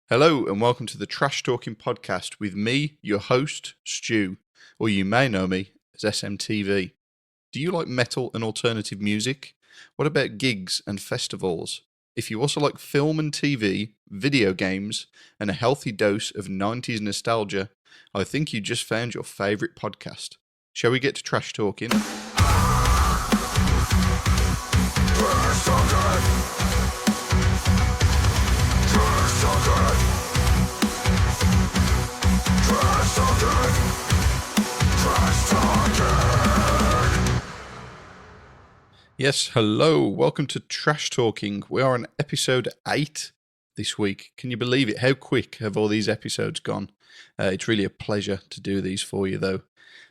Hello and welcome to the Trash Talking podcast with me, your host, Stu, or you may know me as SMTV. Do you like metal and alternative music? What about gigs and festivals? If you also like film and TV, video games, and a healthy dose of 90s nostalgia, I think you just found your favourite podcast. Shall we get to Trash Talking? Yes, hello, welcome to Trash Talking. We are on episode 8 this week. Can you believe it? How quick have all these episodes gone? It's really a pleasure to do these for you, though.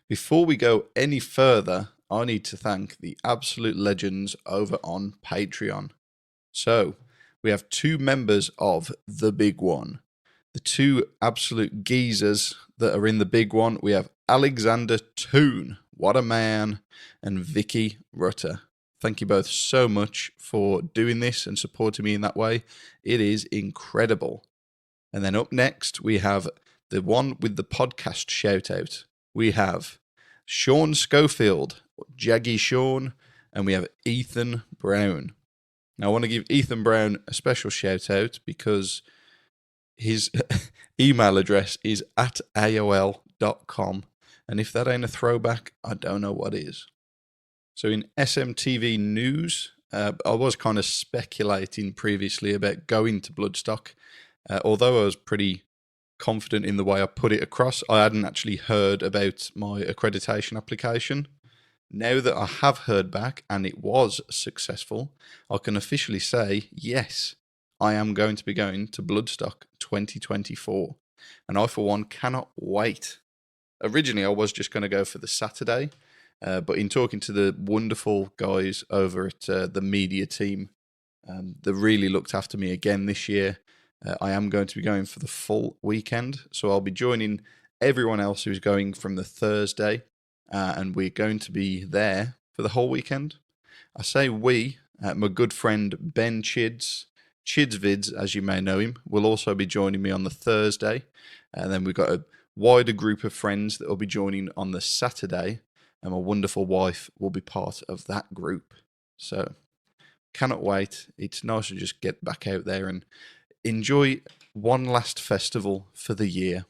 Before we go any further, I need to thank the absolute legends over on Patreon. So, we have 2 members of the Big One. The 2 absolute geezers that are in the Big One, we have Alexander Toon, what a man, and Vicky Rutter. Thank you both so much for doing this and supporting me in that way. It is incredible. And then up next, we have the one with the podcast shout out. We have Sean Schofield, Jaggy Sean, and we have Ethan Brown. Now, I want to give Ethan Brown a special shout out because his email address is at AOL.com. And if that ain't a throwback, I don't know what is. So in SMTV news, I was kind of speculating previously about going to Bloodstock. Although I was pretty confident in the way I put it across, I hadn't actually heard about my accreditation application. Now that I have heard back and it was successful, I can officially say, yes, I am going to be going to Bloodstock 2024. And I, for one, cannot wait. Originally, I was just going to go for the Saturday. But in talking to the wonderful guys over at the media team, they really looked after me again this year. I am going to be going for the full weekend, so I'll be joining everyone else who's going from the Thursday, and we're going to be there for the whole weekend. I say we, my good friend Ben Chids Vids, as you may know him, will also be joining me on the Thursday, and then we've got a wider group of friends that will be joining on the Saturday. And my wonderful wife will be part of that group. So, cannot wait. It's nice to just get back out there and enjoy one last festival for the year.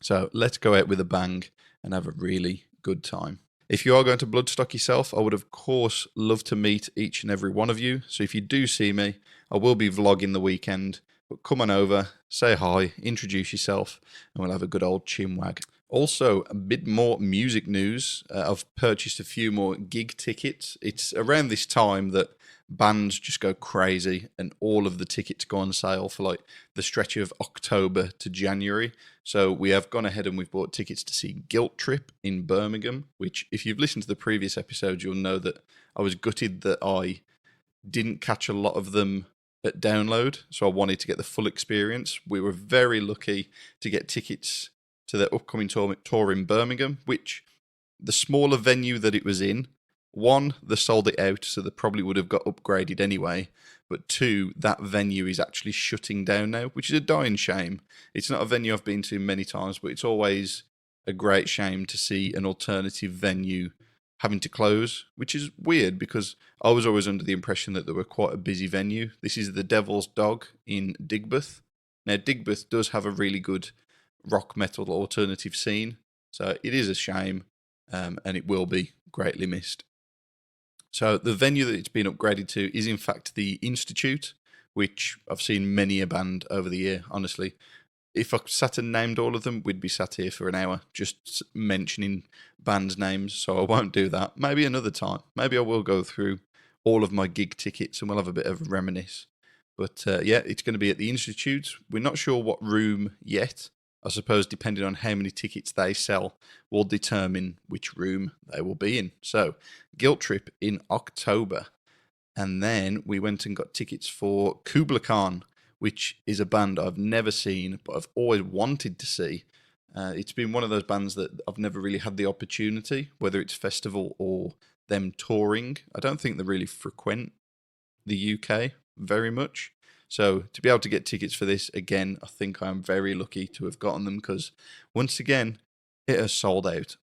So, let's go out with a bang and have a really good time. If you are going to Bloodstock yourself, I would of course love to meet each and every one of you. So, if you do see me, I will be vlogging the weekend. But come on over, say hi, introduce yourself, and we'll have a good old chinwag. Also, a bit more music news. I've purchased a few more gig tickets. It's around this time that bands just go crazy and all of the tickets go on sale for like the stretch of October to January. So we have gone ahead and we've bought tickets to see Guilt Trip in Birmingham, which if you've listened to the previous episodes, you'll know that I was gutted that I didn't catch a lot of them at download. So I wanted to get the full experience. We were very lucky to get tickets to their upcoming tour in Birmingham, which the smaller venue that it was in, 1, they sold it out, so they probably would have got upgraded anyway, but 2, that venue is actually shutting down now, which is a dying shame. It's not a venue I've been to many times, but it's always a great shame to see an alternative venue having to close, which is weird because I was always under the impression that they were quite a busy venue. This is the Devil's Dog in Digbeth. Now, Digbeth does have a really good rock metal alternative scene, so it is a shame, and it will be greatly missed. So the venue that it's been upgraded to is in fact the Institute, which I've seen many a band over the year. Honestly, if I sat and named all of them, we'd be sat here for an hour just mentioning band names, so I won't do that. Maybe another time. Maybe I will go through all of my gig tickets and we'll have a bit of a reminisce. But yeah, it's going to be at the Institute. We're not sure what room yet. I suppose depending on how many tickets they sell will determine which room they will be in. So, Guilt Trip in October. And then we went and got tickets for Kubla Khan, which is a band I've never seen, but I've always wanted to see. It's been one of those bands that I've never really had the opportunity, whether it's festival or them touring. I don't think they really frequent the UK very much. So to be able to get tickets for this, again, I think I'm very lucky to have gotten them because once again, it has sold out.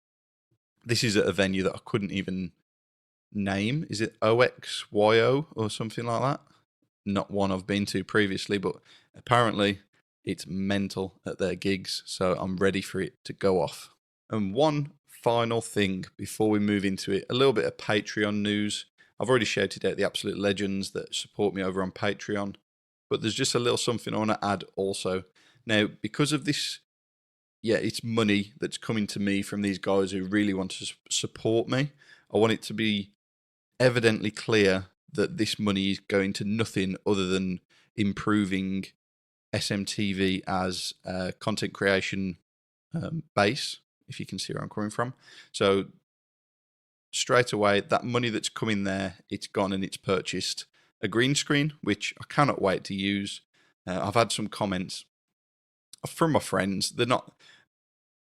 This is at a venue that I couldn't even name. Is it OXYO or something like that? Not one I've been to previously, but apparently it's mental at their gigs. So I'm ready for it to go off. And one final thing before we move into it, a little bit of Patreon news. I've already shouted out the absolute legends that support me over on Patreon, but there's just a little something I want to add also. Now, because of this, yeah, it's money that's coming to me from these guys who really want to support me. I want it to be evidently clear that this money is going to nothing other than improving SMTV as a content creation base, if you can see where I'm coming from. So straight away, that money that's coming there, it's gone and it's purchased a green screen, which I cannot wait to use. I've had some comments from my friends. They're not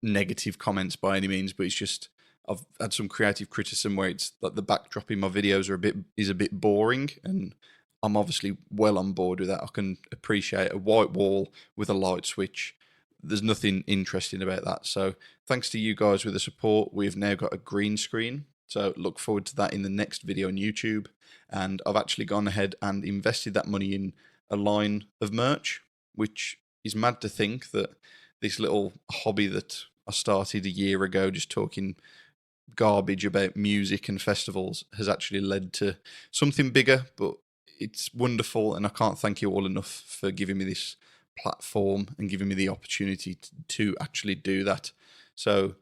negative comments by any means, but it's just I've had some creative criticism where it's like the backdrop in my videos is a bit boring, and I'm obviously well on board with that. I can appreciate a white wall with a light switch. There's nothing interesting about that. So thanks to you guys with the support, we've now got a green screen. So look forward to that in the next video on YouTube. And I've actually gone ahead and invested that money in a line of merch, which is mad to think that this little hobby that I started a year ago, just talking garbage about music and festivals, has actually led to something bigger. But it's wonderful, and I can't thank you all enough for giving me this platform and giving me the opportunity to actually do that. So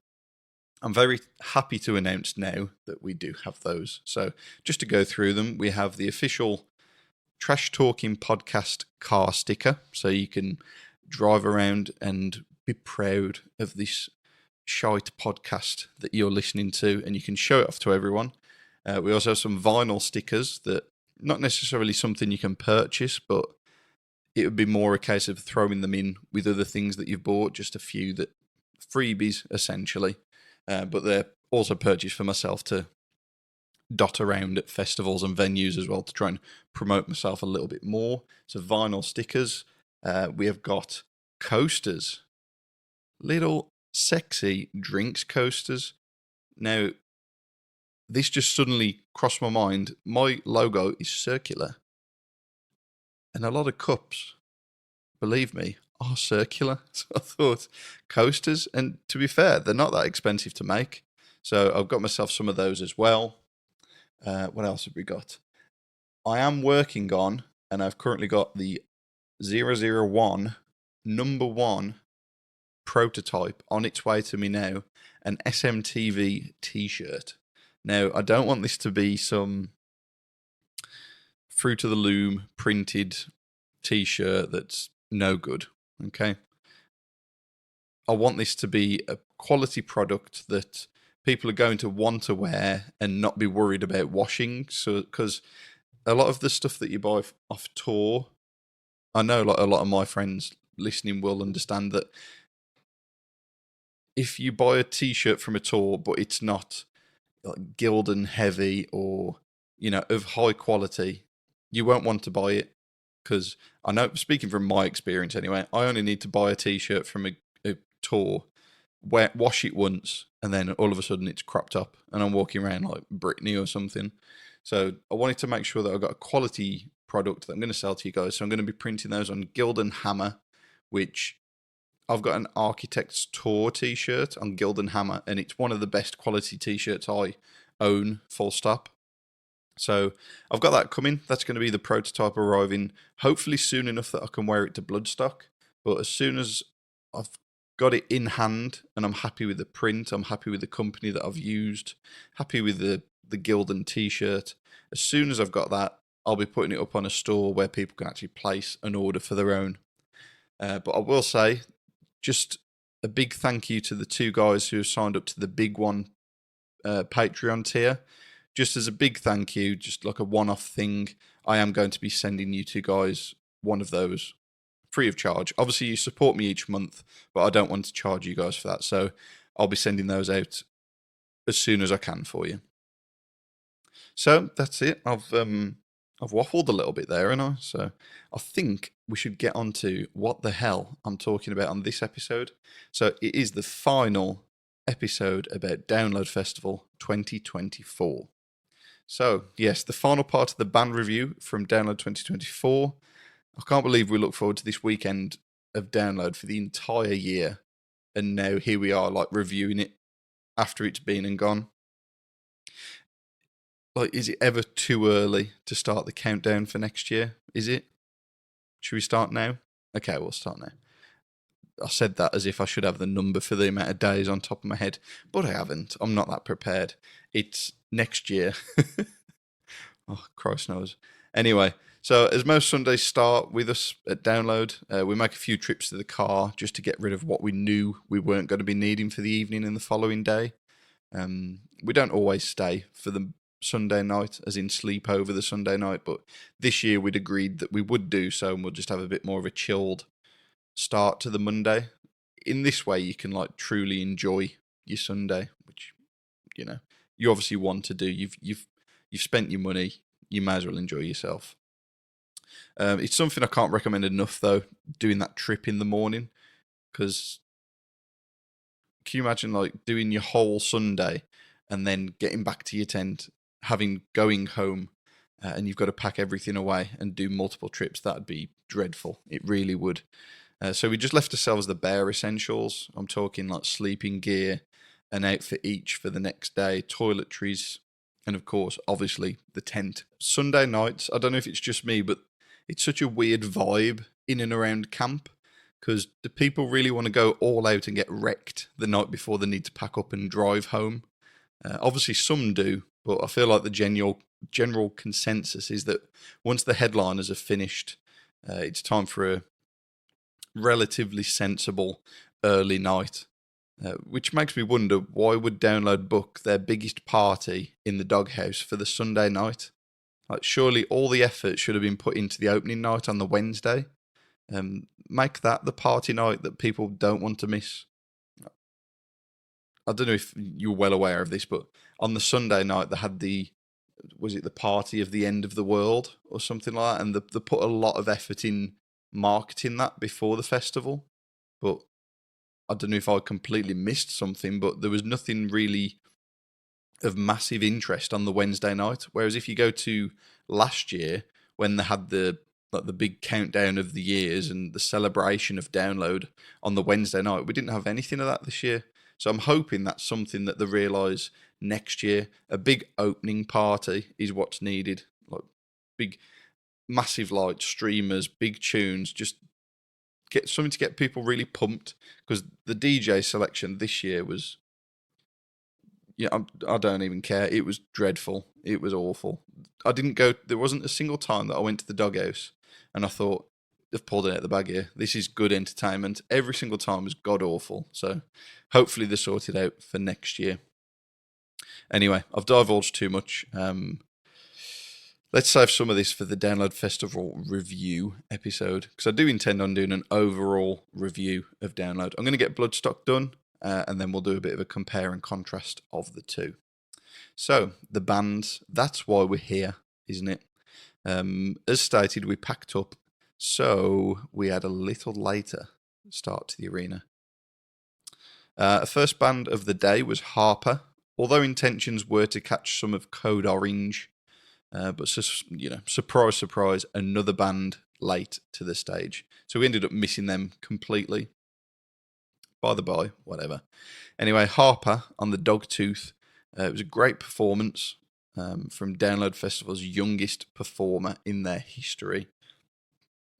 I'm very happy to announce now that we do have those. So just to go through them, we have the official Trash Talking podcast car sticker, so you can drive around and be proud of this shite podcast that you're listening to, and you can show it off to everyone. We also have some vinyl stickers that not necessarily something you can purchase, but it would be more a case of throwing them in with other things that you've bought, just a few that freebies essentially. But they're also purchased for myself to dot around at festivals and venues as well to try and promote myself a little bit more. So vinyl stickers. We have got coasters, little sexy drinks coasters. Now, this just suddenly crossed my mind. My logo is circular, and a lot of cups, believe me, are circular. So I thought coasters, and to be fair, they're not that expensive to make. So I've got myself some of those as well. What else have we got? I am working on, and I've currently got the 001 number one prototype on its way to me now, an SMTV t-shirt. Now, I don't want this to be some Fruit of the Loom printed t-shirt that's no good, okay? I want this to be a quality product that people are going to want to wear and not be worried about washing. So, because a lot of the stuff that you buy off tour, I know like a lot of my friends listening will understand that if you buy a t-shirt from a tour, but it's not like Gildan heavy or, you know, of high quality, you won't want to buy it. Because I know, speaking from my experience anyway, I only need to buy a t-shirt from a tour, wash it once, and then all of a sudden it's cropped up and I'm walking around like Britney or something. So I wanted to make sure that I've got a quality product that I'm going to sell to you guys. So I'm going to be printing those on Gildan Hammer, which I've got an Architect's Tour t-shirt on Gildan Hammer, and it's one of the best quality t-shirts I own, full stop. So I've got that coming. That's going to be the prototype arriving hopefully soon enough that I can wear it to Bloodstock. But as soon as I've got it in hand and I'm happy with the print, I'm happy with the company that I've used, happy with the Gildan t-shirt, as soon as I've got that, I'll be putting it up on a store where people can actually place an order for their own. But I will say, just a big thank you to the two guys who have signed up to the big one Patreon tier. Just as a big thank you, just like a one-off thing, I am going to be sending you two guys one of those free of charge. Obviously, you support me each month, but I don't want to charge you guys for that. So I'll be sending those out as soon as I can for you. So that's it. I've I've waffled a little bit there, and so I think we should get on to what the hell I'm talking about on this episode. So it is the final episode about Download Festival 2024. So yes, the final part of the band review from Download 2024. I can't believe we look forward to this weekend of Download for the entire year, and now here we are, like reviewing it after it's been and gone. Like, is it ever too early to start the countdown for next year? Is it? Should we start now? Okay, we'll start now. I said that as if I should have the number for the amount of days on top of my head, but I haven't. I'm not that prepared. It's next year. Oh, Christ knows. Anyway, so as most Sundays start with us at Download, we make a few trips to the car just to get rid of what we knew we weren't going to be needing for the evening and the following day. We don't always stay for the Sunday night, as in sleep over the Sunday night, but this year we'd agreed that we would do so, and we'll just have a bit more of a chilled start to the Monday. In this way, you can like truly enjoy your Sunday, which you obviously want to do. You've spent your money, you may as well enjoy yourself. It's something I can't recommend enough, though, doing that trip in the morning, because can you imagine like doing your whole Sunday and then getting back to your tent, going home, and you've got to pack everything away and do multiple trips? That'd be dreadful. It really would. So we just left ourselves the bare essentials. I'm talking like sleeping gear, an outfit each for the next day, toiletries, and of course, obviously, the tent. Sunday nights, I don't know if it's just me, but it's such a weird vibe in and around camp, because do people really want to go all out and get wrecked the night before they need to pack up and drive home? Obviously, some do, but I feel like the general consensus is that once the headliners are finished, it's time for a relatively sensible early night, which makes me wonder, why would Download book their biggest party in the doghouse for the Sunday night? Like, surely all the effort should have been put into the opening night on the Wednesday. Make that the party night that people don't want to miss. I don't know if you're well aware of this, but on the Sunday night they had was it the party of the end of the world or something like that, and they put a lot of effort in marketing that before the festival. But I don't know if I completely missed something, but there was nothing really of massive interest on the Wednesday night. Whereas if you go to last year, when they had the big countdown of the years and the celebration of Download on the Wednesday night, we didn't have anything of that this year. So I'm hoping that's something that they realise next year. A big opening party is what's needed. Like big, massive lights, streamers, big tunes, just get something to get people really pumped, because the DJ selection this year was, I don't even care. It was dreadful. It was awful. I didn't go. There wasn't a single time that I went to the doghouse and I thought, they've pulled it out of the bag here. This is good entertainment. Every single time was god awful. So hopefully they're sorted out for next year. Anyway, I've divulged too much. Let's save some of this for the Download Festival review episode, because I do intend on doing an overall review of Download. I'm going to get Bloodstock done, and then we'll do a bit of a compare and contrast of the two. So, the bands, that's why we're here, isn't it? As stated, we packed up, so we had a little later start to the arena. First band of the day was Harper, although intentions were to catch some of Code Orange. But surprise, surprise, another band late to the stage. So we ended up missing them completely. By the by, whatever. Anyway, Harper on the Dogtooth. It was a great performance from Download Festival's youngest performer in their history.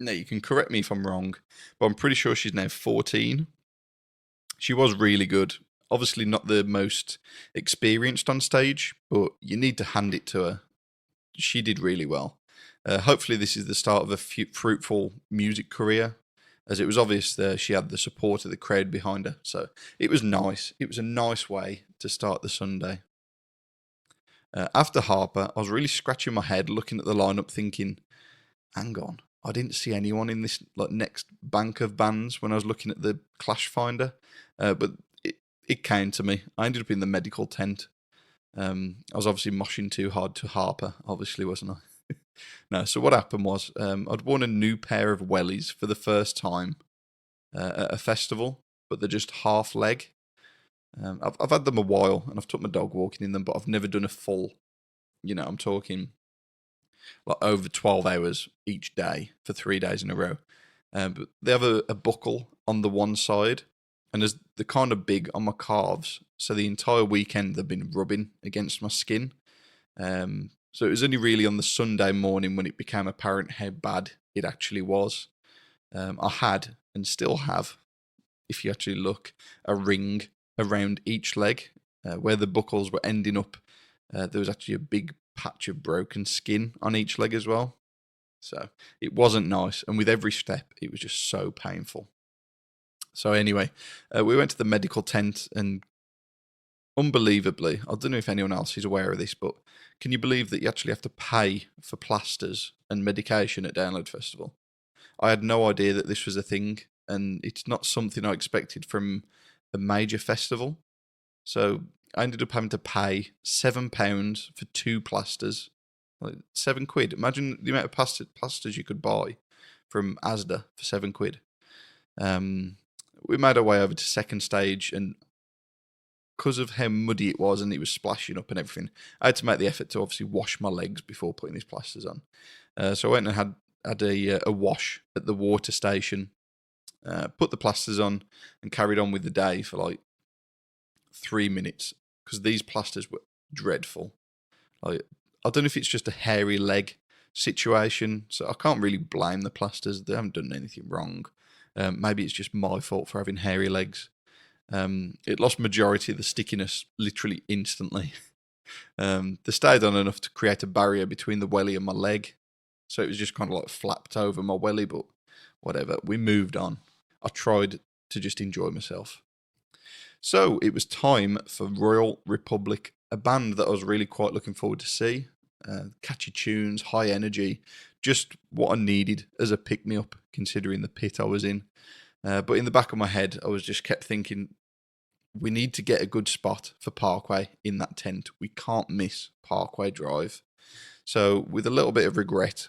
Now, you can correct me if I'm wrong, but I'm pretty sure she's now 14. She was really good. Obviously not the most experienced on stage, but you need to hand it to her. She did really well. Hopefully this is the start of a fruitful music career, as it was obvious that she had the support of the crowd behind her. So it was nice. It was a nice way to start the Sunday. After Harper, I was really scratching my head looking at the lineup thinking, hang on, I didn't see anyone in this next bank of bands when I was looking at the Clash Finder. But it came to me. I ended up in the medical tent. I was obviously moshing too hard to Harper, obviously, wasn't I? No, so what happened was I'd worn a new pair of wellies for the first time at a festival, but they're just half leg. I've had them a while, and I've took my dog walking in them, but I've never done a full. I'm talking like over 12 hours each day for 3 days in a row. But they have a buckle on the one side, and they're kind of big on my calves. So the entire weekend they've been rubbing against my skin. So it was only really on the Sunday morning when it became apparent how bad it actually was. I had and still have, if you actually look, a ring around each leg where the buckles were ending up. There was actually a big patch of broken skin on each leg as well. So it wasn't nice. And with every step, it was just so painful. So anyway, we went to the medical tent, and unbelievably, I don't know if anyone else is aware of this, but can you believe that you actually have to pay for plasters and medication at Download Festival? I had no idea that this was a thing, and it's not something I expected from a major festival. So I ended up having to pay £7 for two plasters, like £7. Imagine the amount of plasters you could buy from Asda for £7. We made our way over to second stage, and because of how muddy it was and it was splashing up and everything, I had to make the effort to obviously wash my legs before putting these plasters on. So I went and had a wash at the water station, put the plasters on, and carried on with the day for like 3 minutes because these plasters were dreadful. Like, I don't know if it's just a hairy leg situation, so I can't really blame the plasters. They haven't done anything wrong. Maybe it's just my fault for having hairy legs. It lost majority of the stickiness literally instantly. They stayed on enough to create a barrier between the welly and my leg, so it was just kind of like flapped over my welly, but whatever. We moved on. I tried to just enjoy myself. So it was time for Royal Republic, a band that I was really quite looking forward to see. Catchy tunes, high energy, just what I needed as a pick-me-up considering the pit I was in. But in the back of my head, I was just kept thinking, we need to get a good spot for Parkway in that tent. We can't miss Parkway Drive. So with a little bit of regret,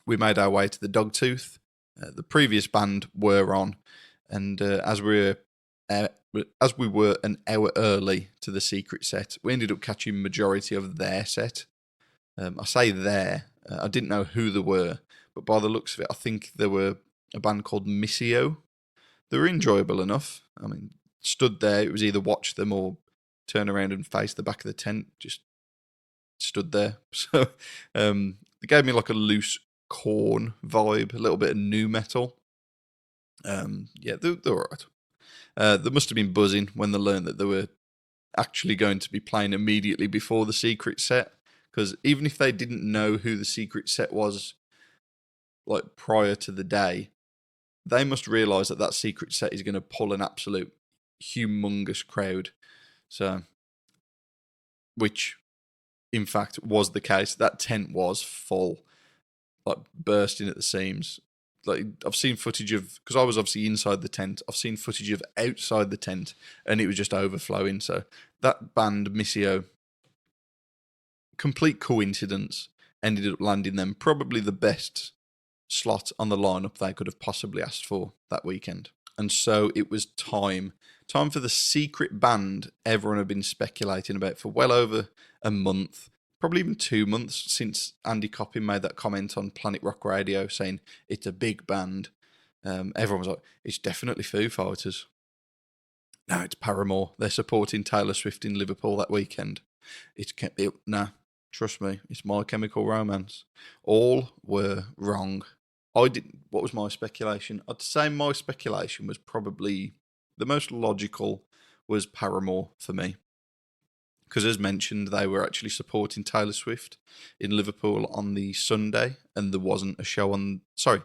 we made our way to the Dogtooth. The previous band were on, and as we were an hour early to the secret set, we ended up catching majority of their set. I say there, I didn't know who they were, but by the looks of it, I think they were a band called Missio. They were enjoyable enough. I mean, stood there, it was either watch them or turn around and face the back of the tent, just stood there. So they gave me like a loose Corn vibe, a little bit of new metal. Yeah, they're all right. They must have been buzzing when they learned that they were actually going to be playing immediately before the secret set. Because even if they didn't know who the secret set was, like prior to the day, they must realise that that secret set is going to pull an absolute humongous crowd. So, which in fact was the case. That tent was full, like bursting at the seams. Like I've seen footage of, because I was obviously inside the tent, I've seen footage of outside the tent, and it was just overflowing. So that band Missio, complete coincidence, ended up landing them probably the best slot on the lineup they could have possibly asked for that weekend. And so it was time for the secret band everyone had been speculating about for well over a month, probably even 2 months, since Andy Coppin made that comment on Planet Rock Radio saying it's a big band. Everyone was like, it's definitely Foo Fighters. No, it's Paramore. They're supporting Taylor Swift in Liverpool that weekend. Nah, trust me, it's My Chemical Romance. All were wrong. What was my speculation? I'd say my speculation was probably the most logical was Paramore for me. Because as mentioned, they were actually supporting Taylor Swift in Liverpool on the Sunday, and there wasn't a show on. Sorry,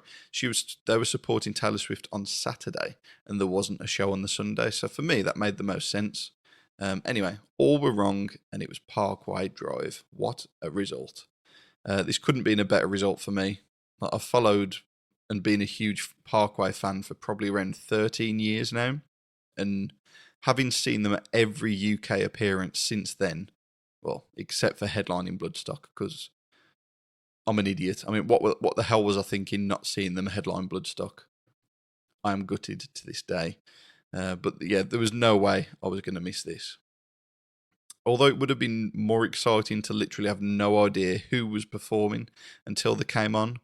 they were supporting Taylor Swift on Saturday, and there wasn't a show on the Sunday. So for me, that made the most sense. Anyway, all were wrong, and it was Parkway Drive. What a result! This couldn't be a better result for me. I've followed and been a huge Parkway fan for probably around 13 years now, and having seen them at every UK appearance since then, well, except for headlining Bloodstock, because I'm an idiot. I mean, what the hell was I thinking not seeing them headline Bloodstock? I am gutted to this day. But yeah, there was no way I was going to miss this. Although it would have been more exciting to literally have no idea who was performing until they came on.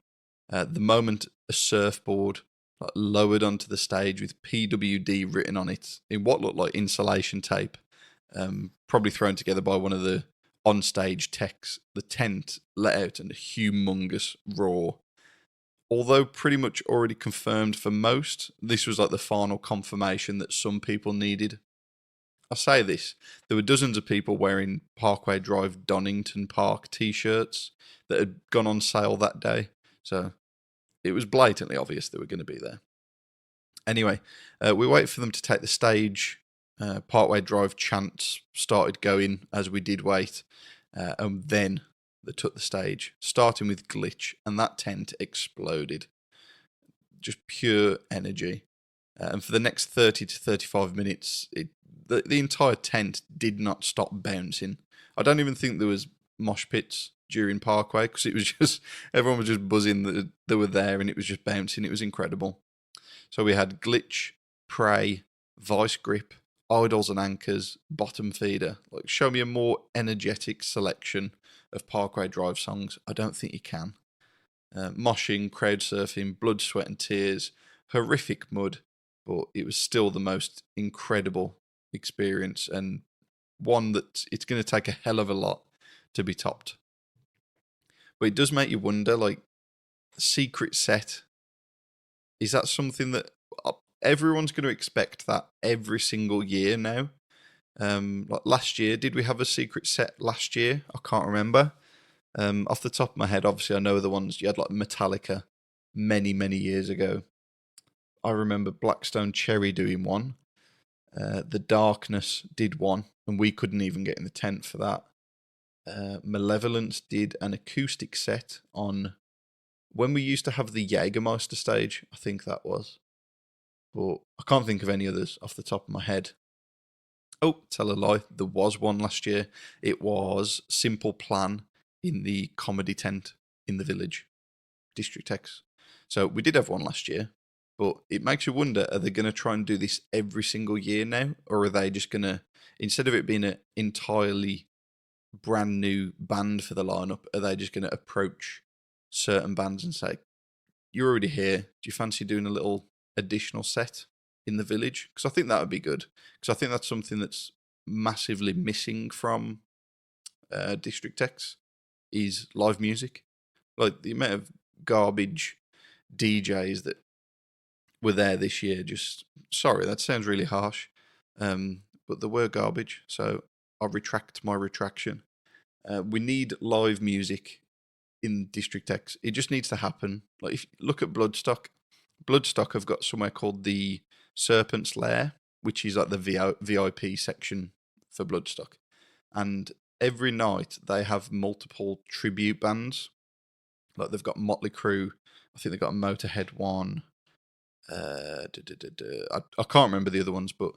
The moment a surfboard lowered onto the stage with PWD written on it in what looked like insulation tape, probably thrown together by one of the on-stage techs, the tent let out a humongous roar. Although pretty much already confirmed for most, this was like the final confirmation that some people needed. I'll say this, there were dozens of people wearing Parkway Drive Donington Park t-shirts that had gone on sale that day, so it was blatantly obvious they were going to be there. Anyway, we wait for them to take the stage. Parkway Drive chants started going as we did wait, and then they took the stage, starting with Glitch, and that tent exploded. Just pure energy. And for the next 30 to 35 minutes, the entire tent did not stop bouncing. I don't even think there was mosh pits during Parkway, because it was just, everyone was just buzzing that they were there, and it was just bouncing. It was incredible. So we had Glitch, Prey, Vice Grip, Idols and Anchors, Bottom Feeder. Like, show me a more energetic selection of Parkway Drive songs. I don't think you can. Moshing, crowd surfing, blood, sweat and tears, horrific mud, but it was still the most incredible experience, and one that it's going to take a hell of a lot to be topped. But it does make you wonder, like, secret set, is that something that everyone's going to expect that every single year now? Like last year, did we have a secret set last year? I can't remember. Off the top of my head, obviously, I know the ones you had, like Metallica, many, many years ago. I remember Blackstone Cherry doing one. The Darkness did one, and we couldn't even get in the tent for that. Malevolence did an acoustic set on when we used to have the Jägermeister stage, I think that was. But I can't think of any others off the top of my head. Oh, tell a lie, there was one last year. It was Simple Plan in the comedy tent in the village, District X. So we did have one last year, but it makes you wonder, are they going to try and do this every single year now? Or are they just going to, instead of it being an entirely brand new band for the lineup, are they just going to approach certain bands and say, you're already here, do you fancy doing a little additional set in the village? Because I think that would be good. Because I think that's something that's massively missing from District X is live music. Like the amount of garbage DJs that were there this year, just, sorry, that sounds really harsh, but they were garbage, so I'll retract my retraction. We need live music in District X. It just needs to happen. Like, if you look at Bloodstock have got somewhere called the Serpent's Lair, which is like the VIP section for Bloodstock. And every night they have multiple tribute bands. Like, they've got Motley Crue, I think they've got a Motorhead one. I can't remember the other ones, but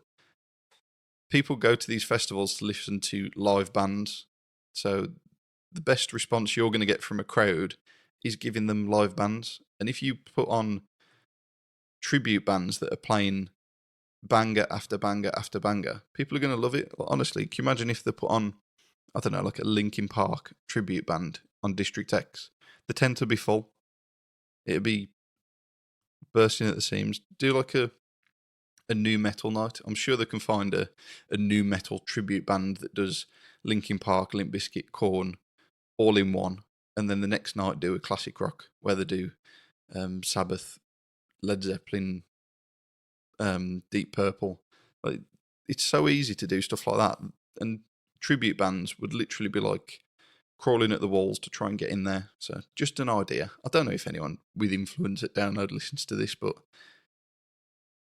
people go to these festivals to listen to live bands. So the best response you're going to get from a crowd is giving them live bands. And if you put on tribute bands that are playing banger after banger after banger, people are going to love it. Honestly, can you imagine if they put on, I don't know, like a Linkin Park tribute band on District X? The tent would be full. It'd be bursting at the seams. Do like a new metal night. I'm sure they can find a new metal tribute band that does Linkin Park, Limp Bizkit, Korn, all in one. And then the next night do a classic rock where they do Sabbath, Led Zeppelin, Deep Purple. Like, it's so easy to do stuff like that. And tribute bands would literally be like crawling at the walls to try and get in there. So just an idea. I don't know if anyone with influence at Download listens to this, but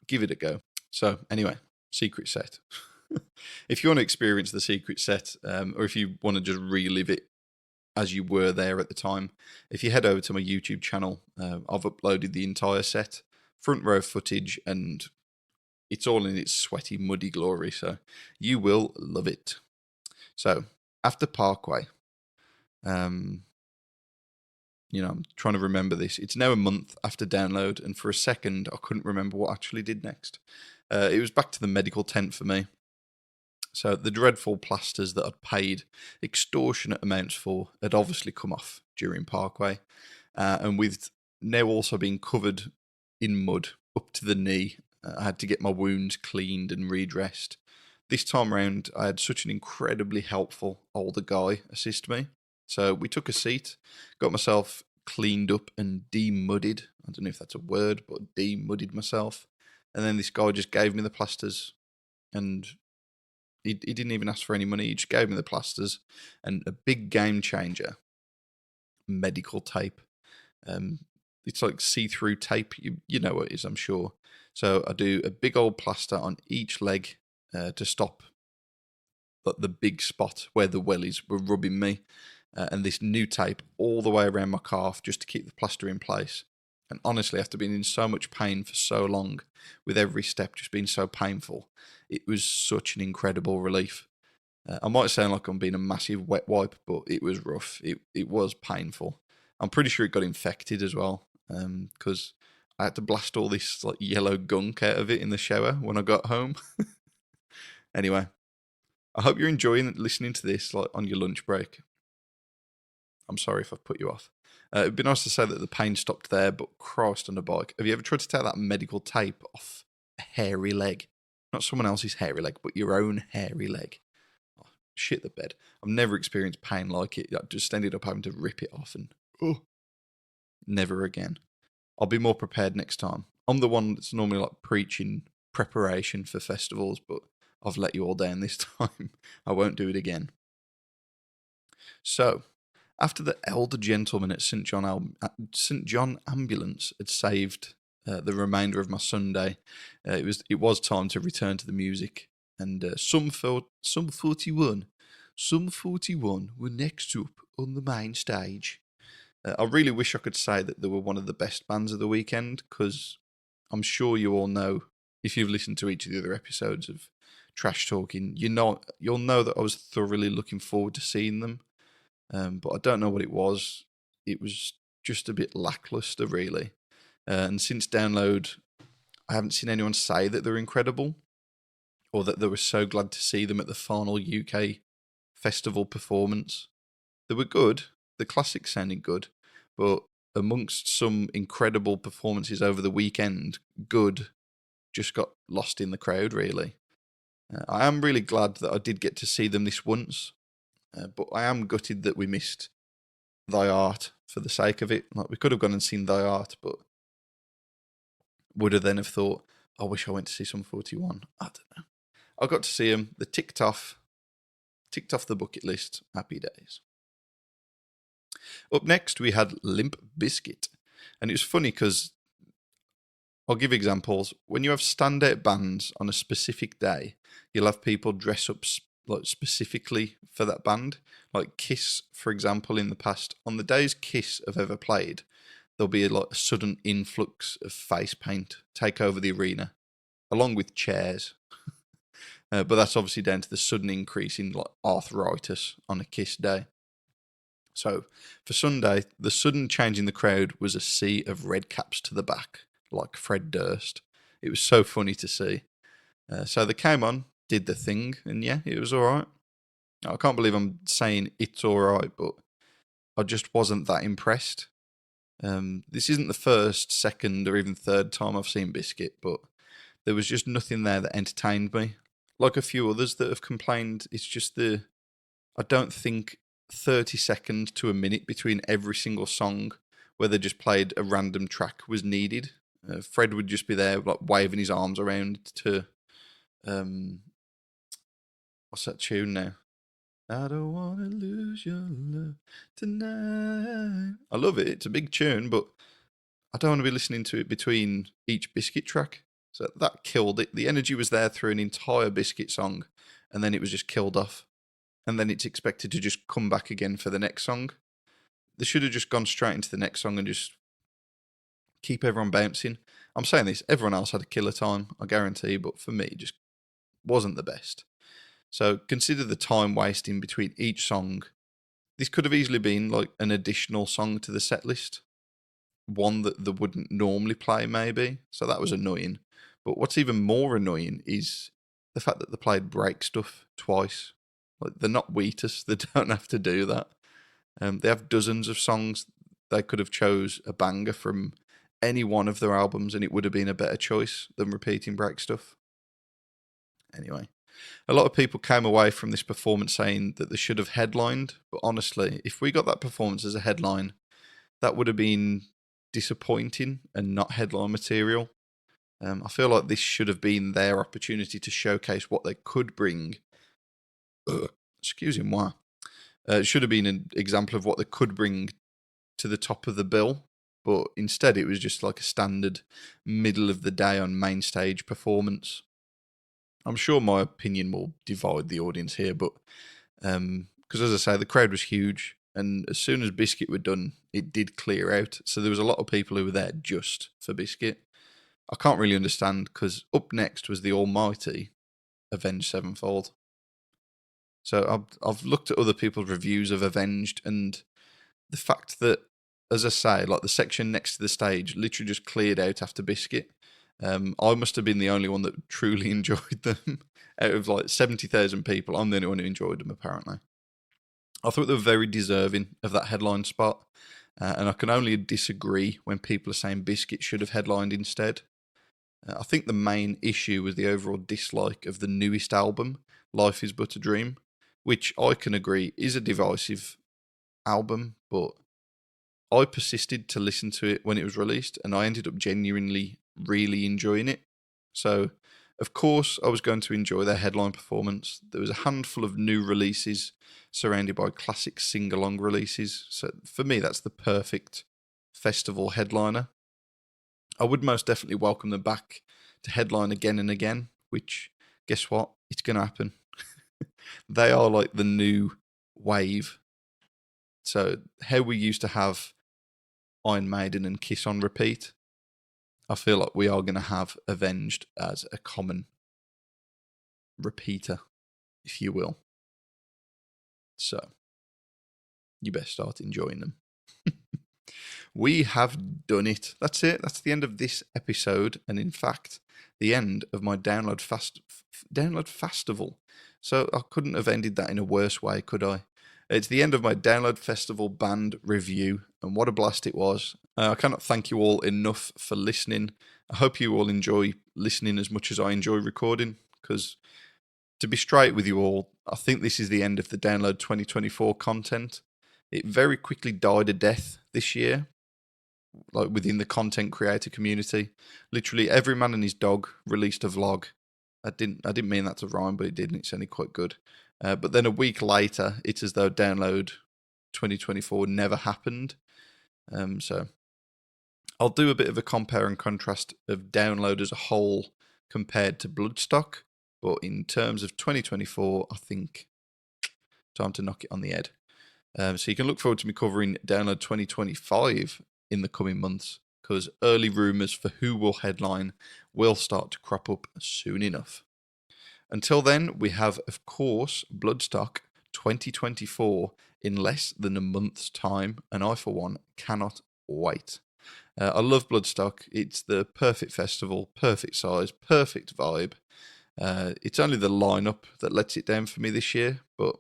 give it a go. So anyway, secret set. If you want to experience the secret set, or if you want to just relive it as you were there at the time, if you head over to my YouTube channel, I've uploaded the entire set, front row footage, and it's all in its sweaty, muddy glory, so you will love it. So, after Parkway, I'm trying to remember this. It's now a month after download, and for a second, I couldn't remember what I actually did next. It was back to the medical tent for me. So the dreadful plasters that I'd paid extortionate amounts for had obviously come off during Parkway, and with now also being covered in mud up to the knee, I had to get my wounds cleaned and redressed. This time round, I had such an incredibly helpful older guy assist me. So we took a seat, got myself cleaned up and demudded. I don't know if that's a word, but demudded myself. And then this guy just gave me the plasters, and he didn't even ask for any money. He just gave me the plasters and a big game changer, medical tape. It's like see-through tape. You know what it is, I'm sure. So I do a big old plaster on each leg to stop the big spot where the wellies were rubbing me, and this new tape all the way around my calf just to keep the plaster in place. And honestly, after being in so much pain for so long, with every step just being so painful, it was such an incredible relief. I might sound like I'm being a massive wet wipe, but it was rough. It was painful. I'm pretty sure it got infected as well, because I had to blast all this like yellow gunk out of it in the shower when I got home. Anyway, I hope you're enjoying listening to this like on your lunch break. I'm sorry if I've put you off. It'd be nice to say that the pain stopped there, but Christ on a bike. Have you ever tried to take that medical tape off a hairy leg? Not someone else's hairy leg, but your own hairy leg. Oh, shit the bed. I've never experienced pain like it. I just ended up having to rip it off and, never again. I'll be more prepared next time. I'm the one that's normally like preaching preparation for festivals, but I've let you all down this time. I won't do it again. So, after the elder gentleman at St. John Ambulance had saved the remainder of my Sunday, it was time to return to the music. And some 41 were next up on the main stage. I really wish I could say that they were one of the best bands of the weekend, because I'm sure you all know, if you've listened to each of the other episodes of Trash Talking, you'll know that I was thoroughly looking forward to seeing them. But I don't know what it was. It was just a bit lackluster, really. And since download, I haven't seen anyone say that they're incredible, or that they were so glad to see them at the final UK festival performance. They were good. The classics sounded good, but amongst some incredible performances over the weekend, good just got lost in the crowd, really. I am really glad that I did get to see them this once, but I am gutted that we missed Thy Art for the sake of it. Like, we could have gone and seen Thy Art, but would have then have thought, I wish I went to see some 41. I don't know. I got to see them. They ticked off the bucket list. Happy days. Up next, we had Limp Bizkit. And it was funny because I'll give examples. When you have standout bands on a specific day, you'll have people dress up like specifically for that band. Like Kiss, for example, in the past, on the days Kiss have ever played, there'll be a sudden influx of face paint take over the arena, along with chairs. But that's obviously down to the sudden increase in arthritis on a Kiss day. So for Sunday, the sudden change in the crowd was a sea of red caps to the back, like Fred Durst. It was so funny to see. So they came on, did the thing, and yeah, it was all right. I can't believe I'm saying it's all right, but I just wasn't that impressed. This isn't the first, second, or even third time I've seen Bizkit, but there was just nothing there that entertained me. Like a few others that have complained, it's just I don't think 30 seconds to a minute between every single song where they just played a random track was needed. Fred would just be there like waving his arms around to what's that tune now? I don't wanna lose your love tonight. I love it. It's a big tune, but I don't want to be listening to it between each Bizkit track. So that killed it. The energy was there through an entire Bizkit song, and then it was just killed off. And then it's expected to just come back again for the next song. They should have just gone straight into the next song and just keep everyone bouncing. I'm saying this, everyone else had a killer time, I guarantee, but for me, it just wasn't the best. So consider the time wasting between each song. this could have easily been like an additional song to the set list, one that they wouldn't normally play, maybe. So that was annoying. But what's even more annoying is the fact that they played break stuff twice. Like, they're not Wheatus; they don't have to do that. They have dozens of songs. They could have chose a banger from any one of their albums, and it would have been a better choice than repeating break stuff. Anyway, a lot of people came away from this performance saying that they should have headlined. But honestly, if we got that performance as a headline, that would have been disappointing and not headline material. I feel like this should have been their opportunity to showcase what they could bring. Excuse me, moi. It should have been an example of what they could bring to the top of the bill, but instead it was just like a standard middle of the day on main stage performance. I'm sure my opinion will divide the audience here, but because as I say, the crowd was huge, and as soon as Biscuit were done, it did clear out. So there was a lot of people who were there just for Biscuit. I can't really understand, because up next was the almighty Avenged Sevenfold. So I've looked at other people's reviews of Avenged, and the fact that, as I say, like the section next to the stage literally just cleared out after Biscuit. I must have been the only one that truly enjoyed them. Out of like 70,000 people, I'm the only one who enjoyed them, apparently. I thought they were very deserving of that headline spot, and I can only disagree when people are saying Biscuit should have headlined instead. I think the main issue was the overall dislike of the newest album, Life is But a Dream, which I can agree is a divisive album, but I persisted to listen to it when it was released, and I ended up genuinely really enjoying it. So, of course, I was going to enjoy their headline performance. There was a handful of new releases surrounded by classic sing-along releases. So, for me, that's the perfect festival headliner. I would most definitely welcome them back to headline again and again, which, guess what? It's going to happen. They are like the new wave. So, how we used to have Iron Maiden and Kiss on repeat, I feel like we are going to have Avenged as a common repeater, if you will. So, you best start enjoying them. We have done it. That's it. That's the end of this episode, and in fact, the end of my download festival. So I couldn't have ended that in a worse way, could I? It's the end of my Download Festival band review, and what a blast it was. I cannot thank you all enough for listening. I hope you all enjoy listening as much as I enjoy recording, because to be straight with you all, I think this is the end of the Download 2024 content. It very quickly died a death this year, like within the content creator community. Literally every man and his dog released a vlog. I didn't mean that to rhyme, but it did, and it sounded quite good. But then a week later, it's as though Download 2024 never happened. So I'll do a bit of a compare and contrast of Download as a whole compared to Bloodstock. But in terms of 2024, I think time to knock it on the head. So you can look forward to me covering Download 2025 in the coming months, because early rumours for who will headline will start to crop up soon enough. Until then, we have, of course, Bloodstock 2024 in less than a month's time, and I, for one, cannot wait. I love Bloodstock. It's the perfect festival, perfect size, perfect vibe. It's only the lineup that lets it down for me this year, but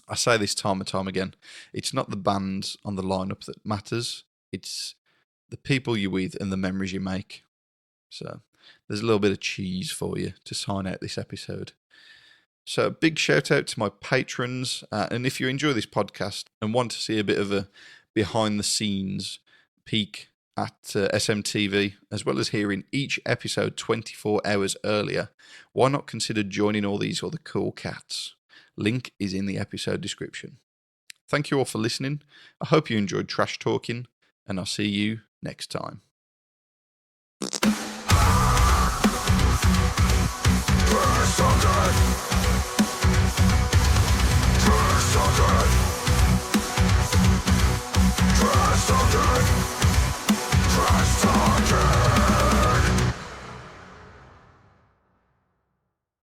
I say this time and time again, it's not the bands on the lineup that matters, it's the people you're with and the memories you make. So there's a little bit of cheese for you to sign out this episode. So a big shout out to my patrons, and if you enjoy this podcast and want to see a bit of a behind the scenes peek at SMTV, as well as hearing each episode 24 hours earlier, why not consider joining all these other cool cats? Link is in the episode description. Thank you all for listening. I hope you enjoyed Trash Talking, and I'll see you next time. Trash Talkin!